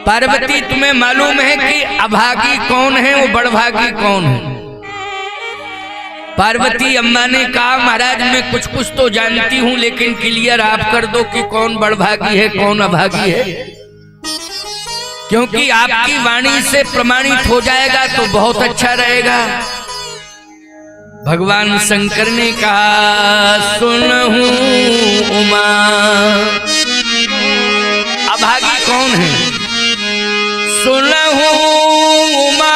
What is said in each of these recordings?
पार्वती तुम्हें मालूम है कि अभागी कौन है, वो बड़भागी कौन है? पार्वती अम्मा ने कहा महाराज मैं कुछ कुछ तो जानती हूं, लेकिन क्लियर आप कर दो कि कौन बड़भागी है कौन अभागी है, क्योंकि आपकी वाणी से प्रमाणित हो जाएगा तो बहुत अच्छा रहेगा। भगवान शंकर ने कहा सुनहूं उमा, अभागी कौन है? सुनहूं उमा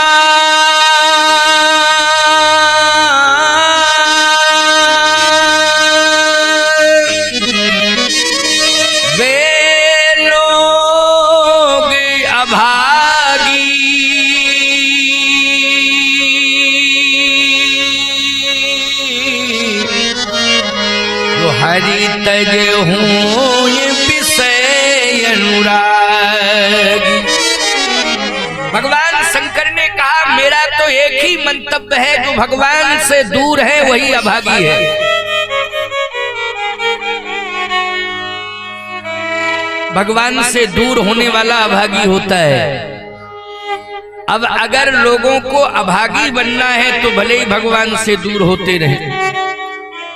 हरि तज हूँ विषय अनुरागी। भगवान शंकर ने कहा मेरा तो एक ही मंतव्य है, जो भगवान से दूर है वही अभागी है। भगवान से दूर होने वाला अभागी होता है। अब अगर लोगों को अभागी बनना है तो भले ही भगवान से दूर होते रहे,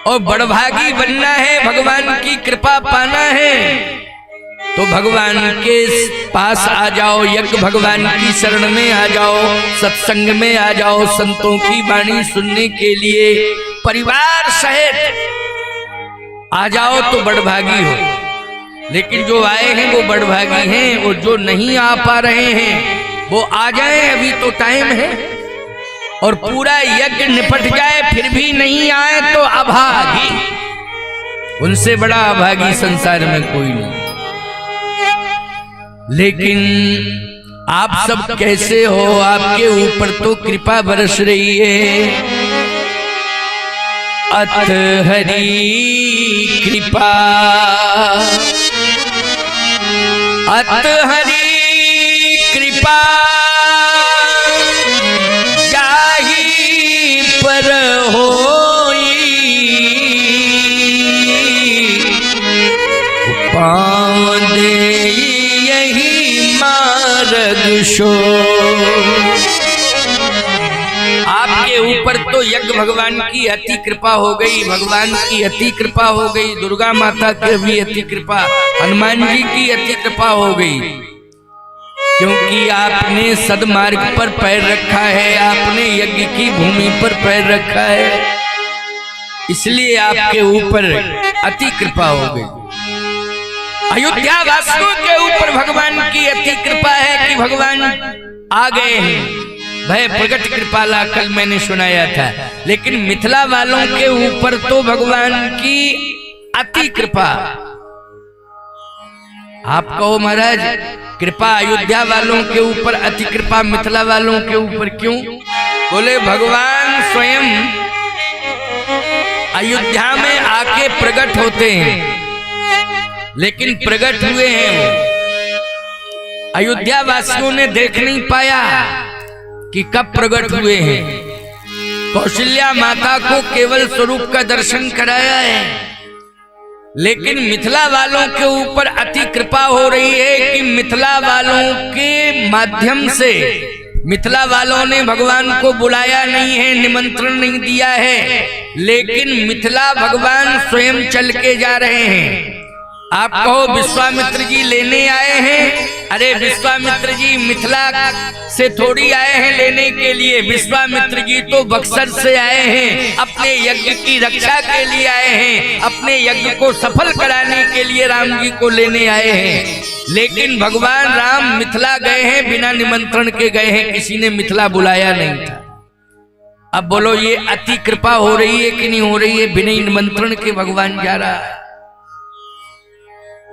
और बड़भागी बनना है, भगवान की कृपा पाना है, तो भगवान के पास आ जाओ, यज्ञ भगवान की शरण में आ जाओ, सत्संग में आ जाओ, संतों की वाणी सुनने के लिए परिवार सहित आ जाओ तो बड़भागी हो। लेकिन जो आए हैं वो बड़भागी हैं, और जो नहीं आ पा रहे हैं वो आ जाए, अभी तो टाइम है, और पूरा यज्ञ निपट जाए फिर भी नहीं आए तो अभागी। उनसे बड़ा अभागी संसार में कोई नहीं। लेकिन आप सब कैसे हो? आपके ऊपर तो कृपा बरस रही है। अत हरि कृपा, अत हरि कृपा पर होई, पाँव दे यही मार्ग शो। आपके ऊपर तो यज्ञ भगवान की अति कृपा हो गई, भगवान की अति कृपा हो गई, दुर्गा माता की भी अति कृपा, हनुमान जी की अति कृपा हो गई, क्योंकि आपने सदमार्ग पर पैर रखा है, आपने यज्ञ की भूमि पर पैर रखा है, इसलिए आपके ऊपर अति कृपा हो गई। अयोध्या वासियों के ऊपर भगवान की अति कृपा है कि भगवान आ गए हैं। भय प्रगट कृपाला कल मैंने सुनाया था, लेकिन मिथिला वालों के ऊपर तो भगवान की अति कृपा। आप कहो महाराज कृपा अयोध्या वालों के ऊपर, अति कृपा मिथिला वालों के ऊपर क्यों? बोले भगवान स्वयं अयोध्या में आके प्रकट होते हैं, लेकिन प्रकट हुए हैं वो अयोध्या वासियों ने देख नहीं पाया कि कब प्रकट हुए हैं। कौशल्या माता को केवल स्वरूप का दर्शन कराया है, लेकिन मिथिला वालों के ऊपर अति कृपा हो रही है कि मिथिला वालों के माध्यम से, मिथिला वालों ने भगवान को बुलाया नहीं है, निमंत्रण नहीं दिया है, लेकिन मिथिला भगवान स्वयं चल के जा रहे हैं। आप कहो विश्वामित्र जी लेने आए हैं, अरे विश्वामित्र जी मिथिला से थोड़ी आए हैं लेने के लिए, विश्वामित्र जी तो बक्सर से आए हैं, अपने यज्ञ की रक्षा के लिए आए हैं, अपने यज्ञ को सफल कराने के लिए राम जी को लेने आए हैं। लेकिन भगवान राम मिथिला गए हैं, बिना निमंत्रण के गए हैं, किसी ने मिथिला बुलाया नहीं था। अब बोलो ये अति कृपा हो रही है कि नहीं हो रही है? बिना निमंत्रण के भगवान जा रहा है।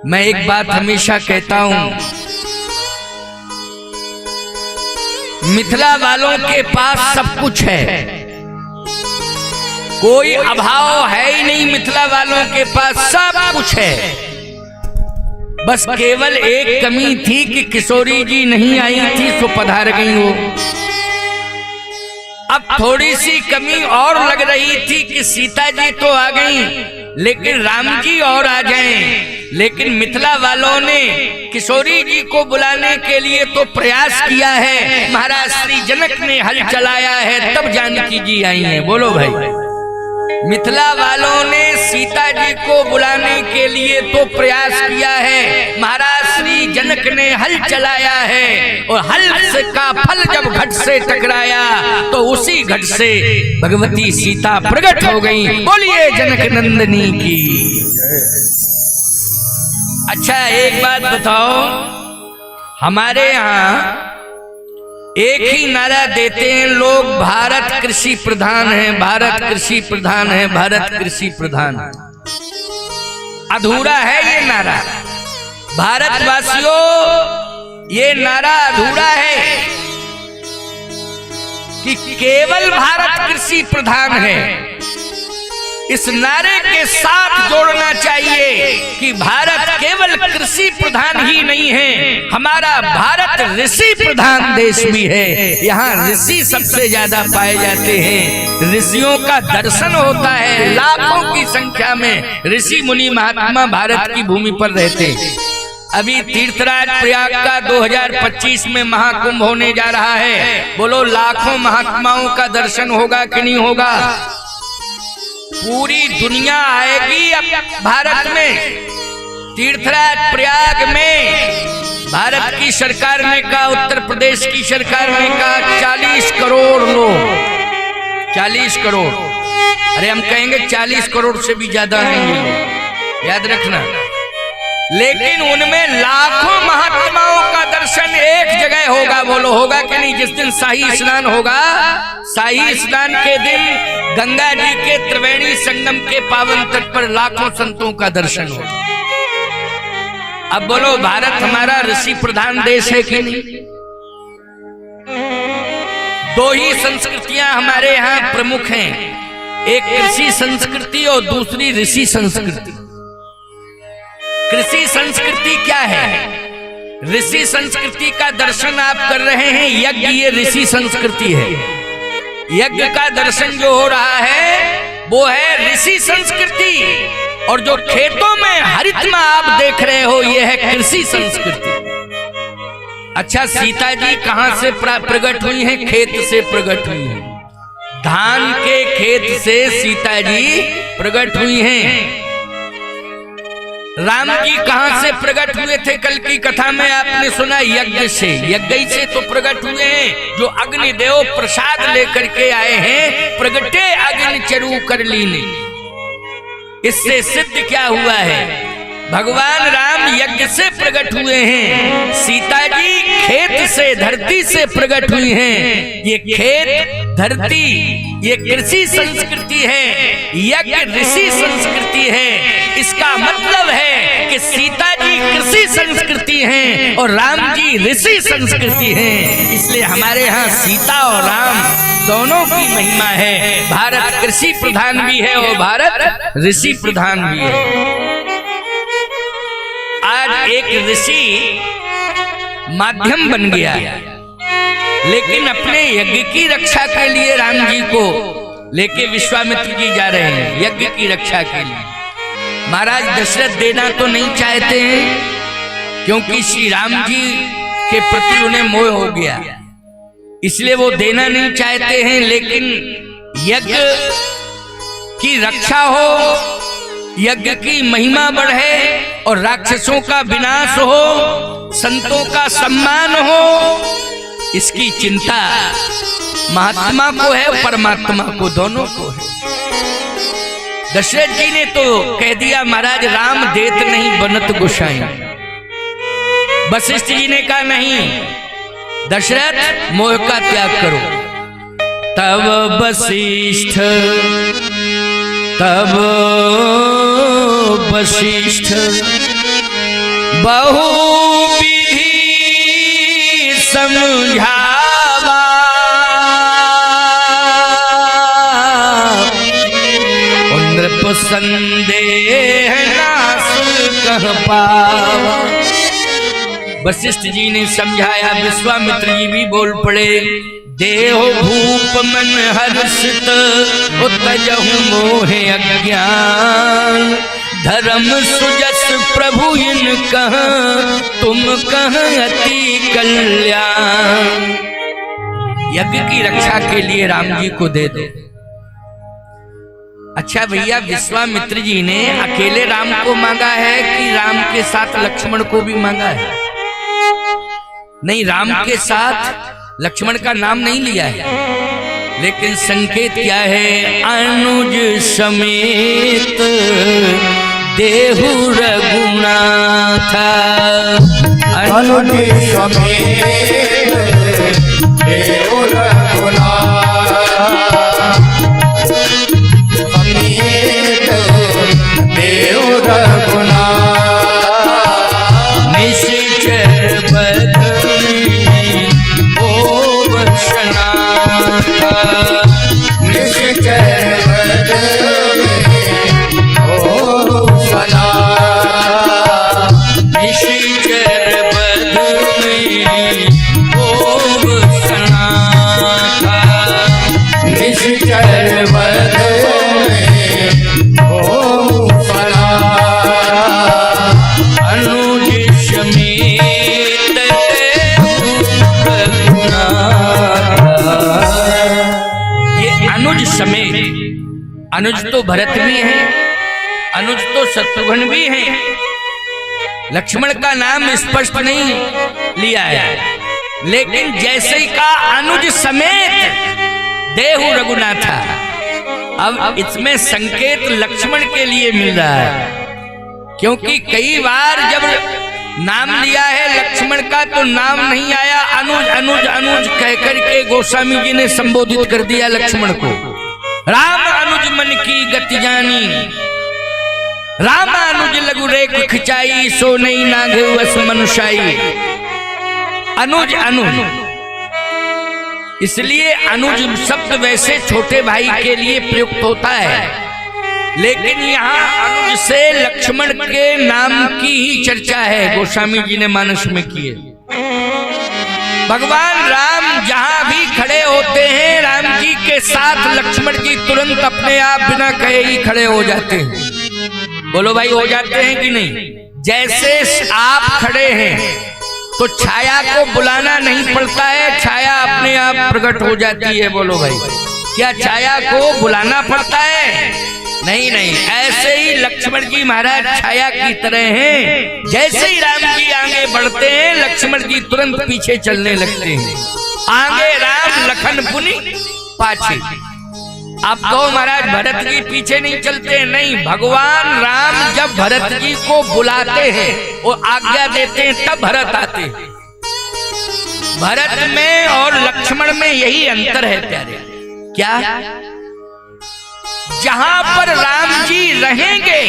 मैं एक बात हमेशा कहता हूं, मिथिला वालों के पास सब कुछ है, कोई अभाव है ही नहीं, मिथिला वालों के पास सब कुछ है। बस केवल एक कमी थी कि किशोरी जी नहीं आई थी तो पधार गई वो। अब थोड़ी सी कमी और लग रही थी कि सीता जी तो आ गई, लेकिन राम जी और आ जाएं लेकिन मिथिला वालों ने किशोरी जी को बुलाने के लिए तो प्रयास किया है। महाराज श्री जनक ने हल चलाया है, तब जानकी जी आई हैं। बोलो भाई, मिथिला वालों ने सीता जी को बुलाने के लिए तो प्रयास किया है, महाराज श्री जनक ने हल चलाया है, और हल से का फल जब घट से टकराया तो उसी घट से भगवती सीता प्रकट हो गई। बोलिए जनक नंदनी की। अच्छा, एक बात बताओ, हमारे यहाँ एक ही नारा देते हैं लोग, भारत कृषि प्रधान है, भारत कृषि प्रधान है, भारत कृषि प्रधान। अधूरा है ये नारा, भारतवासियों, ये नारा अधूरा है कि केवल भारत कृषि प्रधान है। इस नारे के साथ जोड़ना चाहिए कि भारत केवल कृषि प्रधान ही नहीं है, हमारा भारत ऋषि प्रधान देश भी है। यहाँ ऋषि सबसे ज्यादा पाए जाते हैं, ऋषियों का दर्शन होता है, लाखों की संख्या में ऋषि मुनि महात्मा भारत की भूमि पर रहते हैं। अभी तीर्थराज प्रयाग का 2025 में महाकुंभ होने जा रहा है। बोलो, लाखों महात्माओं का दर्शन होगा कि नहीं होगा? पूरी दुनिया आएगी अब भारत में। तीर्थराज प्रयाग में भारत की सरकार ने कहा, उत्तर प्रदेश की सरकार ने कहा 40 करोड़ लोग, 40 करोड़। अरे हम कहेंगे 40 करोड़ से भी ज्यादा आएंगे, याद रखना। लेकिन उनमें लाखों महात्माओं का दर्शन एक जगह होगा। बोलो, होगा कि नहीं? जिस दिन शाही स्नान होगा, शाही स्नान के दिन गंगा जी के त्रिवेणी संगम के पावन तट पर लाखों संतों का दर्शन होगा। अब बोलो, भारत हमारा ऋषि प्रधान देश है कि नहीं? दो ही संस्कृतियां हमारे यहाँ प्रमुख हैं, एक कृषि संस्कृति और दूसरी ऋषि संस्कृति। कृषि संस्कृति क्या है? ऋषि संस्कृति का दर्शन आप कर रहे हैं, यज्ञ ये ऋषि संस्कृति है। यज्ञ का दर्शन जो हो रहा है वो है ऋषि संस्कृति, और जो खेतों में हरितमा आप देख रहे हो ये है कृषि संस्कृति। अच्छा, सीता जी कहां से प्रकट हुई हैं? खेत से प्रकट हुई हैं, धान के खेत से सीता जी प्रकट हुई हैं। राम जी कहां से प्रकट हुए थे? कल की कथा में आपने सुना, यज्ञ से, यज्ञ से तो प्रकट हुए हैं। जो अग्निदेव प्रसाद लेकर के आए हैं, प्रगटे अग्नि चरु कर लीने। इससे सिद्ध क्या हुआ है? भगवान राम यज्ञ से प्रकट हुए हैं, सीता जी खेत से, धरती से प्रकट हुई हैं। ये खेत, धरती, ये कृषि संस्कृति है, यज्ञ ऋषि संस्कृति है। इसका मतलब है कि सीता जी कृषि संस्कृति हैं और राम जी ऋषि संस्कृति हैं। इसलिए हमारे यहाँ सीता और राम दोनों की महिमा है। भारत कृषि प्रधान भी है और भारत ऋषि प्रधान भी है। आज एक ऋषि माध्यम बन गया, लेकिन अपने यज्ञ की रक्षा के लिए राम जी को लेके विश्वामित्र जी जा रहे हैं यज्ञ की रक्षा के लिए। महाराज दशरथ देना तो नहीं चाहते हैं, क्योंकि श्री राम जी के प्रति उन्हें मोह हो गया, इसलिए वो देना नहीं चाहते हैं। लेकिन यज्ञ की रक्षा हो, यज्ञ की महिमा बढ़े और राक्षसों का विनाश हो, संतों का सम्मान हो, इसकी चिंता महात्मा को है, परमात्मा को, दोनों को है। दशरथ जी ने तो कह दिया, महाराज राम देत नहीं बनत गोसाई। वशिष्ठ जी ने कहा नहीं, दशरथ मोह का त्याग करो। तब वशिष्ठ, तब वशिष्ठ बहु विधि समझावा, नृप संदेह नाश कह पावा। वशिष्ठ जी ने समझाया, विश्वामित्र जी भी बोल पड़े, देहो भूप मन हर्षित उत्तजहु मोहे अज्ञान, धर्म सुजस प्रभु इन कह तुम कह अति कल्याण। यज्ञ की रक्षा के लिए राम जी को दे दो। अच्छा भैया, विश्वामित्र जी ने अकेले राम को मांगा है कि राम के साथ लक्ष्मण को भी मांगा है? नहीं, राम के साथ लक्ष्मण का नाम नहीं लिया है, लेकिन संकेत क्या है? अनुज समेत देहु रघुनाथ, अनुज समेत देहु रघुनाथ, देहु रघुनाथ, निश्चर बदनी ओ वसनाथ, निश्चर बदनी ओ वसनाथ, निश्चर बदनी ओ वसनाथ, निश्चर बदनी ओ वसनाथ, अनुज समेत ये अनुज समेत, अनुज तो भरत भी है, अनुज तो शत्रुघ्न भी है। लक्ष्मण का नाम स्पष्ट नहीं लिया है, लेकिन जैसे ही का अनुज समेत देहु रघुनाथा, अब इसमें संकेत लक्ष्मण के लिए मिल रहा है, क्योंकि कई बार जब नाम लिया है लक्ष्मण का तो नाम नहीं आया, अनुज अनुज अनुज कहकर के गोस्वामी जी ने संबोधित कर दिया लक्ष्मण को। राम अनुज मन की गति जानी, राम अनुज लघु रेख खिंचाई, सो नहीं नाघे वस मनुष्याई। अनुज अनुज, इसलिए अनुज शब्द वैसे छोटे भाई के लिए प्रयुक्त होता है, लेकिन यहाँ अनुज से लक्ष्मण के नाम की ही चर्चा है, गोस्वामी जी ने मानस में की है। भगवान राम जहां भी खड़े होते हैं, राम जी के साथ लक्ष्मण जी तुरंत अपने आप बिना कहे ही खड़े हो जाते हैं। बोलो भाई, हो जाते हैं कि नहीं? जैसे आप खड़े हैं तो छाया को बुलाना नहीं पड़ता है, छाया अपने आप प्रकट हो जाती है। बोलो भाई, क्या छाया को बुलाना पड़ता है? नहीं नहीं, ऐसे ही लक्ष्मण जी महाराज छाया की तरह हैं। जैसे ही राम जी आगे बढ़ते हैं, लक्ष्मण जी तुरंत पीछे चलने लगते हैं। आगे राम लखन पुनि पाछे। अब तो महाराज भरत जी पीछे नहीं चलते, नहीं, भगवान राम जब भरत जी को बुलाते हैं, वो आज्ञा देते हैं, तब भरत आते हैं। भरत में और लक्ष्मण में यही अंतर है प्यारे। क्या? जहां पर राम जी रहेंगे,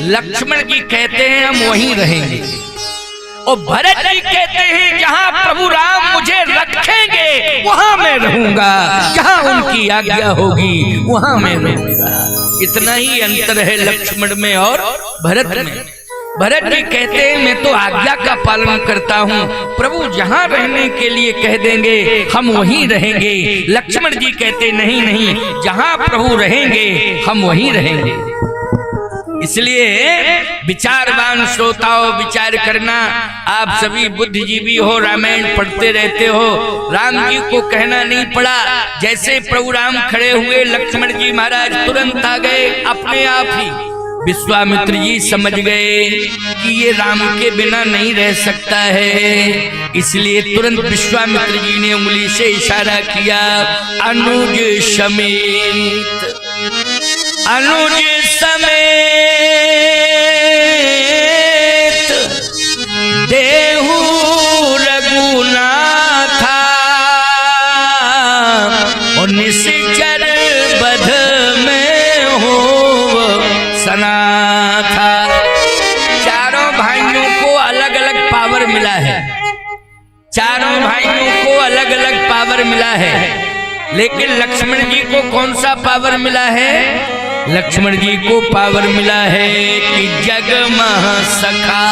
लक्ष्मण जी कहते हैं हम वहीं रहेंगे, और भरत जी कहते हैं जहां प्रभु राम मुझे रखेंगे वहां मैं रहूंगा, जहां उनकी आज्ञा होगी वहां मैं रहूंगा। इतना ही अंतर है लक्ष्मण में और भरत में। भरत जी कहते हैं मैं तो आज्ञा का पालन करता हूँ, प्रभु जहाँ रहने के लिए कह देंगे हम वहीं रहेंगे। लक्ष्मण जी कहते नहीं नहीं, जहाँ प्रभु रहेंगे हम वहीं रहेंगे। इसलिए विचारवान श्रोताओं, विचार करना। आप सभी बुद्धिजीवी हो, रामायण पढ़ते रहते हो, राम जी को कहना नहीं पड़ा। जैसे प्रभु राम खड़े हुए, लक्ष्मण जी महाराज तुरंत आ गए अपने आप ही। विश्वामित्र जी समझ गए कि ये राम के बिना नहीं रह सकता है, इसलिए तुरंत विश्वामित्र जी ने उंगली से इशारा किया, अनुज समेत, अनुज समेत देहु रघुनाथा, और निश्चर बध में हो सनाथा। चारों भाइयों को अलग अलग पावर मिला है, चारों भाइयों को अलग अलग पावर मिला है, लेकिन लक्ष्मण जी को कौन सा पावर मिला है? लक्ष्मण जी को पावर मिला है कि जग महा सखा,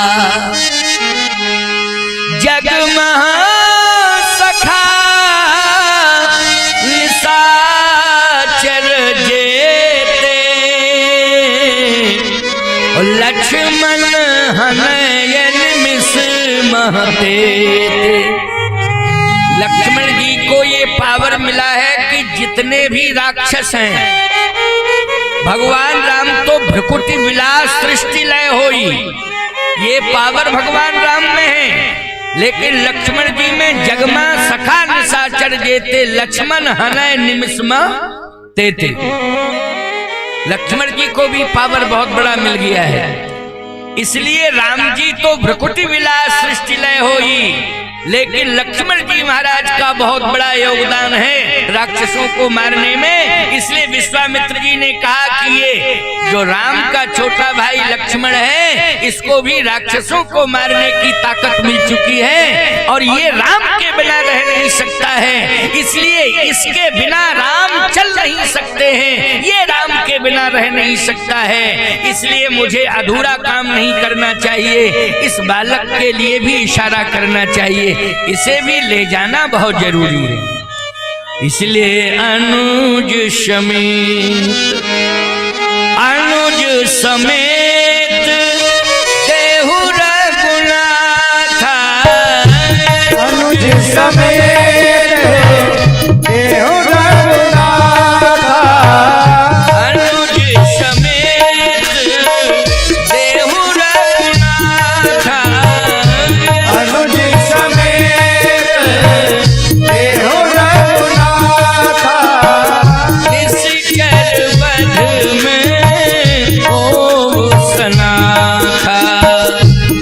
जग महा सखा निशाचर जेते, देते। लक्ष्मण जी को ये पावर मिला है कि जितने भी राक्षस हैं, भगवान राम तो भ्रकुटि विलास सृष्टि लय होई, ये पावर भगवान राम में है। लेकिन लक्ष्मण जी में जगमा सखा निशाचर जेते, लक्ष्मण हनय निमिषमा तेते। लक्ष्मण जी को भी पावर बहुत बड़ा मिल गया है, इसलिए राम जी तो भ्रकुटि विलास सृष्टि लय होई, लेकिन लक्ष्मण जी महाराज का बहुत बड़ा योगदान है राक्षसों को मारने में। इसलिए विश्वामित्र जी ने कहा कि ये जो राम का छोटा भाई लक्ष्मण है, इसको भी राक्षसों को मारने की ताकत मिल चुकी है, और ये राम के बिना रह नहीं सकता है, इसलिए इसके बिना राम चल नहीं सकते हैं, ये राम के बिना रह नहीं सकता है, इसलिए मुझे अधूरा काम नहीं करना चाहिए, इस बालक के लिए भी इशारा करना चाहिए, इसे भी ले जाना बहुत जरूरी है। इसलिए अनुज समेत देहु रघुनाथ, अनुज समेत देहु रघुनाथ, अनुज समेत देहु रघुनाथ, अनुज समेत देहु रघुनाथ, निश्चर वध में हो सनाथा,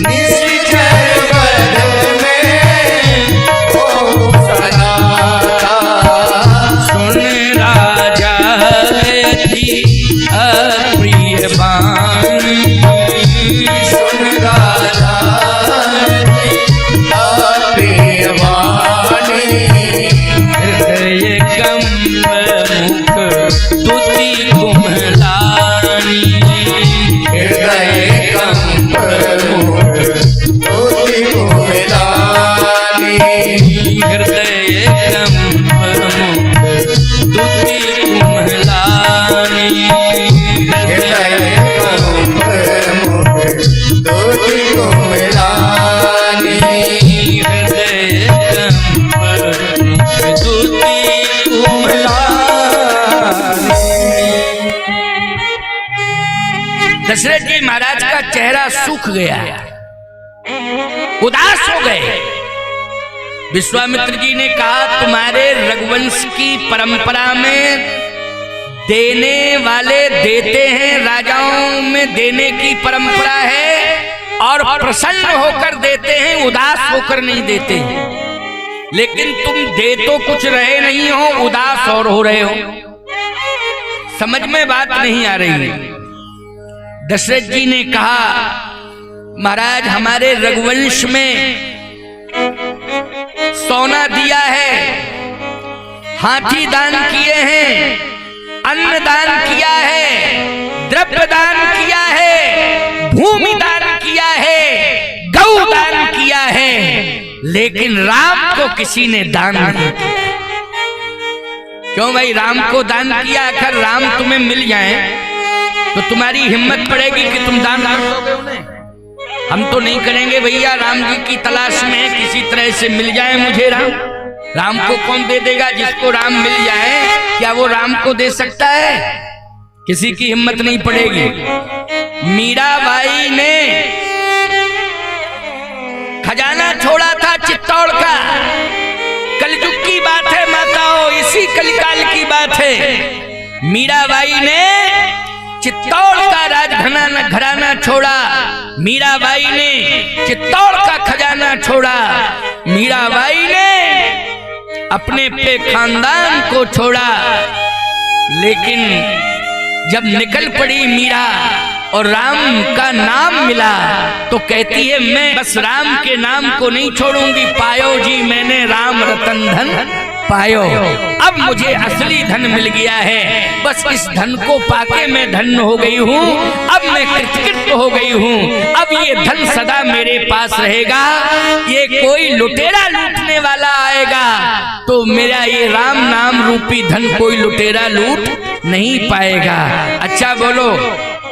निश्चर वध में हो सनाथा, सुन राजा थी अप्रिय बानी, सुन राजा अप्रिय वाणी, हृदय कंप मुख तुति कुम्हलानी, हृदय कंप मुख तुति कुम्हलानी, हृदय कंप मुख तुति कुम्हलानी, हृदय कंप मुख तुति कुम्हलानी, हृदय कंप मुख तुति कुम्हलानी। दशरथ जी महाराज का चेहरा सूख गया, उदास हो गए। विश्वामित्र जी ने कहा, तुम्हारे रघुवंश की परंपरा में देने वाले देते हैं, राजाओं में देने की परंपरा है, और प्रसन्न होकर देते हैं, उदास होकर नहीं देते। लेकिन तुम दे तो कुछ रहे नहीं हो, उदास और हो रहे हो, समझ में बात नहीं आ रही है। दशरथ जी ने कहा, महाराज हमारे रघुवंश में सोना दिया है, हाथी दान किए हैं, अन्न दान किया है, द्रव्य दान किया है, भूमि दान किया है, गौ दान किया है, लेकिन राम को किसी ने दान नहीं किया। क्यों भाई, राम को दान किया, अगर राम तुम्हें मिल जाए तो तुम्हारी हिम्मत पड़ेगी कि तुम दान कर दोगे उन्हें? हम तो नहीं करेंगे भैया, राम जी की तलाश में किसी तरह से मिल जाए मुझे राम। राम को कौन दे देगा? जिसको राम मिल जाए, क्या वो राम को दे सकता है? किसी की हिम्मत नहीं पड़ेगी। मीराबाई ने खजाना छोड़ा था चित्तौड़ का, कलयुग की बात है माताओं, इसी कलिकाल की बात है। मीराबाई ने चित्तौड़ का घराना छोड़ा, मीराबाई ने चित्तौड़ का खजाना छोड़ा, मीराबाई ने अपने पे खानदान को छोड़ा। लेकिन जब निकल पड़ी मीरा और राम का नाम मिला तो कहती है, मैं बस राम के नाम को नहीं छोड़ूंगी। पायो जी मैंने राम रतन धन पायो, अब मुझे असली धन मिल गया है, बस इस धन को पाके मैं धन्य हो गई हूँ, अब मैं कृतकृत हो गई हूँ, अब ये धन सदा मेरे पास रहेगा। ये कोई लुटेरा लूटने वाला आएगा तो मेरा ये राम नाम रूपी धन कोई लुटेरा लूट नहीं पाएगा। अच्छा बोलो,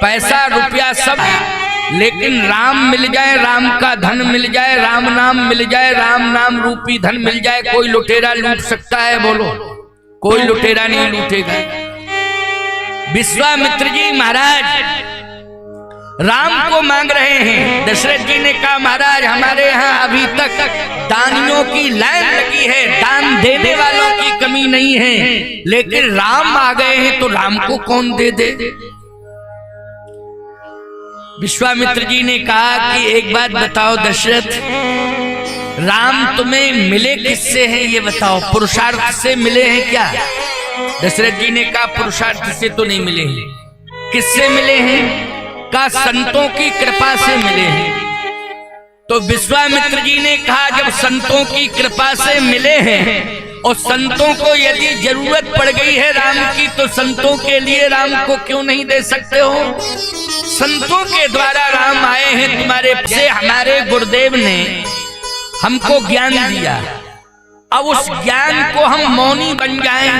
पैसा रुपया सब लेकिन राम मिल जाए, राम का धन मिल जाए, राम नाम मिल जाए, राम नाम रूपी धन मिल जाए, कोई लुटेरा लूट सकता है? बोलो, कोई लुटेरा नहीं लूटेगा। विश्वामित्र जी महाराज राम को मांग रहे हैं। दशरथ जी ने कहा महाराज हमारे यहाँ अभी तक दानियों की लाइन लगी है, दान देने वालों की कमी नहीं है, लेकिन राम आ गए हैं तो राम को कौन दे दे? विश्वामित्र जी ने कहा कि एक बात बताओ दशरथ, राम तुम्हें मिले किससे हैं ये बताओ, पुरुषार्थ से मिले हैं क्या? दशरथ जी ने कहा पुरुषार्थ से तो नहीं मिले हैं। किससे मिले हैं? का संतों की कृपा से मिले हैं। तो विश्वामित्र जी ने कहा जब संतों की कृपा से मिले हैं और संतों को यदि जरूरत पड़ गई है राम की, तो संतों के लिए राम को क्यों नहीं दे सकते हो? संतों के द्वारा राम आए हैं तुम्हारे से। हमारे गुरुदेव ने हमको ज्ञान दिया, अब उस ज्ञान को हम मौनी बन जाएं।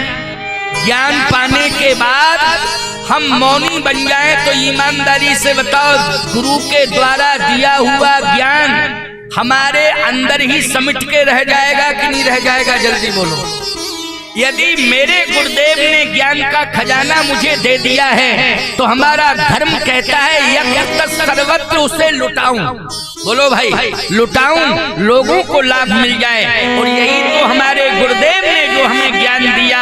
ज्ञान पाने के बाद हम मौनी बन जाएं तो ईमानदारी से बताओ, गुरु के द्वारा दिया हुआ ज्ञान हमारे अंदर ही समिट के रह जाएगा कि नहीं रह जाएगा? जल्दी बोलो। यदि मेरे गुरुदेव ने ज्ञान का खजाना मुझे दे दिया है तो हमारा धर्म कहता है यज्ञ सर्वत्र उसे लुटाऊं। बोलो भाई, लुटाऊं, लोगों को लाभ मिल जाए। और यही तो हमारे गुरुदेव ने जो हमें ज्ञान दिया।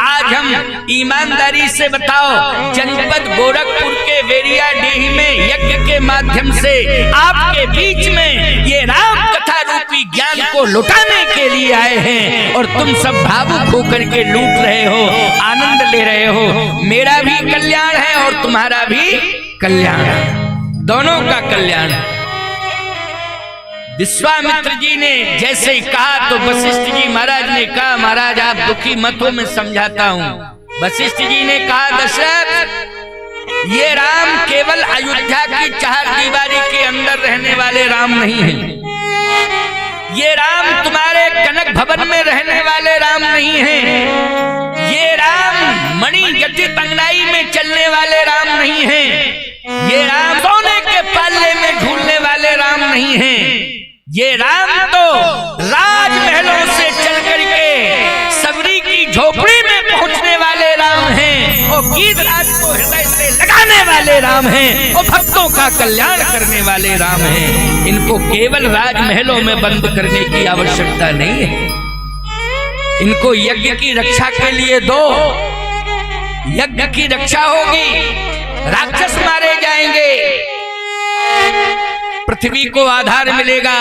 आज हम ईमानदारी से बताओ, जनपद गोरखपुर के वेरिया डेही में यज्ञ के माध्यम से आपके बीच में ये राम कथा रूपी ज्ञान को लुटाने के लिए आए हैं, और तुम सब भावुक होकर के लूट रहे हो, आनंद ले रहे हो। मेरा भी कल्याण है और तुम्हारा भी कल्याण है, दोनों का कल्याण है। विश्वामित्र जी ने जैसे ही कहा तो वशिष्ठ जी महाराज ने कहा महाराज आप दुखी मत हो, मैं समझाता हूँ। वशिष्ठ जी ने कहा दशरथ, ये राम केवल अयोध्या की चार दीवारी के अंदर रहने वाले राम नहीं हैं। ये राम तुम्हारे कनक भवन में रहने वाले राम नहीं हैं। ये राम मणि गति तंगनाई में चलने वाले राम नहीं हैं। ये राम सोने के पाले में झूलने वाले राम नहीं हैं। ये राम तो राजमहलों से चल करके सबरी की झोपड़ी में पहुंचने वाले राम हैं, और गीधराज को हृदय से लगाने वाले राम हैं, और भक्तों का कल्याण करने वाले राम हैं। इनको केवल राजमहलों में बंद करने की आवश्यकता नहीं है। इनको यज्ञ की रक्षा के लिए दो, यज्ञ की रक्षा होगी, राक्षस मारे जाएंगे, पृथ्वी को आधार मिलेगा,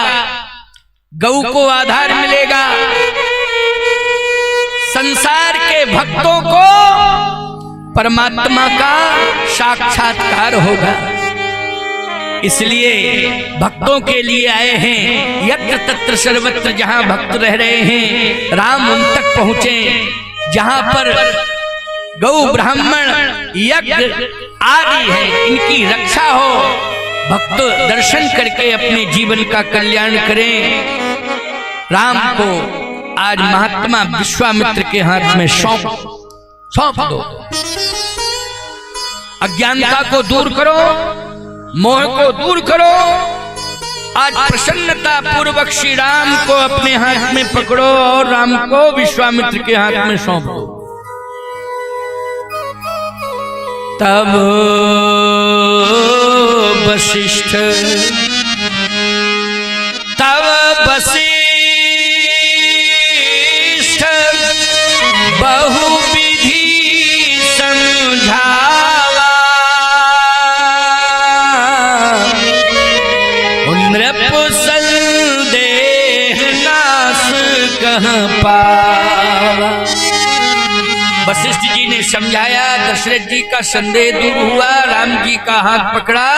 गौ को आधार मिलेगा, संसार के भक्तों को परमात्मा का साक्षात्कार होगा। इसलिए भक्तों के लिए आए हैं। यत्र तत्र सर्वत्र जहां भक्त रह रहे हैं, राम उन तक पहुंचे जहां पर गौ ब्राह्मण यज्ञ आदि है, इनकी रक्षा हो। भक्त दर्शन करके अपने जीवन का कल्याण करें। राम को आज महात्मा विश्वामित्र के हाथ में सौंप दो। अज्ञानता को दूर करो, मोह को दूर करो। आज प्रसन्नता पूर्वक श्री राम को अपने हाथ में पकड़ो और राम को विश्वामित्र के हाथ में सौंप दो। तब वशिष्ठ बहुविधि समझावा, नृप संदेह नाश कह पावा। वशिष्ठ जी ने समझाया, दशरथ जी का संदेह दूर हुआ, राम जी का हाथ पकड़ा,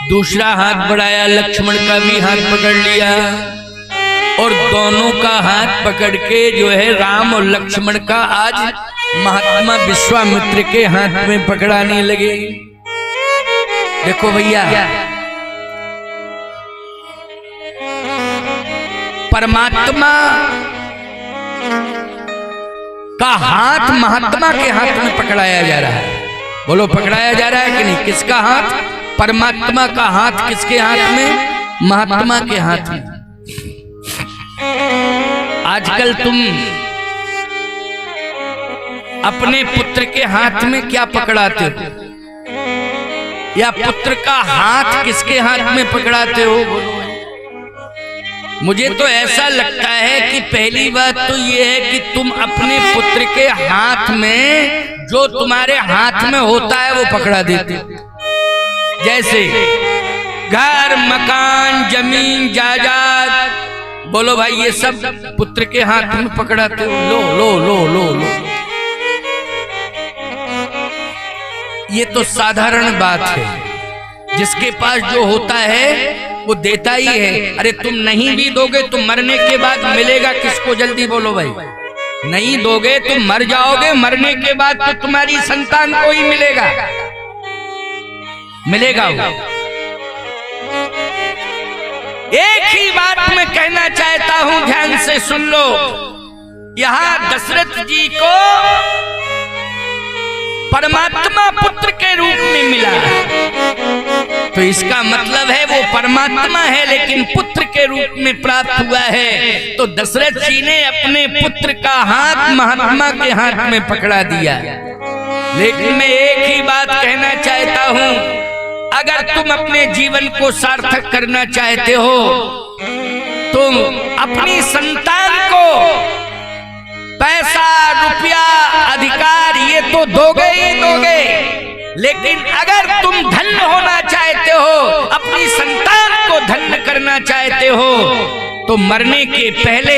दूसरा हाथ बढ़ाया, लक्ष्मण का भी हाथ पकड़ लिया, और दोनों का हाथ पकड़ के जो है राम और लक्ष्मण का आज महात्मा विश्वामित्र के हाथ में पकड़ाने लगे। देखो भैया, परमात्मा का हाथ महात्मा के हाथ में पकड़ाया जा रहा है। बोलो पकड़ाया जा रहा है कि नहीं? किसका हाथ? परमात्मा का हाथ किसके हाथ में? महात्मा के हाथ में। आजकल तुम अपने पुत्र के हाथ में क्या पकड़ाते हो? या पुत्र का हाथ किसके हाथ में पकड़ाते हो? बोलो। मुझे तो ऐसा लगता है कि पहली बात तो ये है कि तुम अपने पुत्र के हाथ में जो तुम्हारे हाथ में होता है वो पकड़ा देते हो। जैसे घर, मकान, जमीन, जायदाद, बोलो भाई ये सब पुत्र के हाथ में पकड़ाते हो। लो लो लो लो लो। ये तो साधारण बात है। जिसके पास जो होता है वो देता ही है। अरे तुम नहीं भी दोगे तो मरने के बाद मिलेगा किसको? जल्दी बोलो भाई। नहीं दोगे तो मर जाओगे, मरने के बाद तो तुम्हारी संतान को ही मिलेगा। मिलेगा वो। एक ही बात मैं कहना चाहता हूं, ध्यान से सुन लो। यहां दशरथ जी को परमात्मा पुत्र के रूप में मिला, तो इसका मतलब है वो परमात्मा है लेकिन पुत्र के रूप में प्राप्त हुआ है। तो दशरथ जी ने अपने पुत्र का हाथ महात्मा के हाथ में पकड़ा दिया। लेकिन मैं एक ही बात कहना चाहता हूं, अगर तुम अपने जीवन को सार्थक करना चाहते हो तुम अपनी संतान को पैसा, रुपया, अधिकार ये तो दोगे ही दोगे, लेकिन अगर तुम धन्य होना चाहते हो, अपनी संतान को धन्य करना चाहते हो, तो मरने के पहले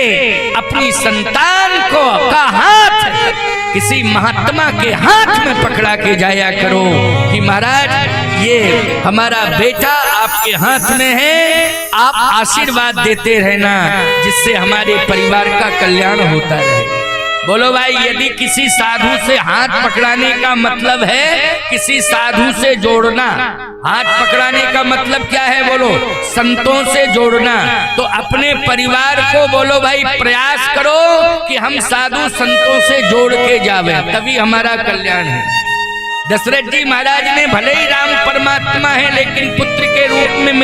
अपनी संतान को का हाथ किसी महात्मा के हाथ में पकड़ा के जाया करो कि महाराज ये हमारा बेटा आपके हाथ में है, आप आशीर्वाद देते रहना जिससे हमारे परिवार का कल्याण होता रहे। बोलो भाई, यदि किसी साधु से हाथ पकड़ाने का मतलब है किसी साधु से जोड़ना, हाथ पकड़ाने का मतलब क्या है? बोलो, संतों से जोड़ना। तो अपने परिवार को बोलो भाई प्रयास करो कि हम साधु संतों से जोड़ के जावे, तभी हमारा कल्याण है। दशरथ जी महाराज ने भले ही राम परमात्मा है लेकिन पुत्र के रूप में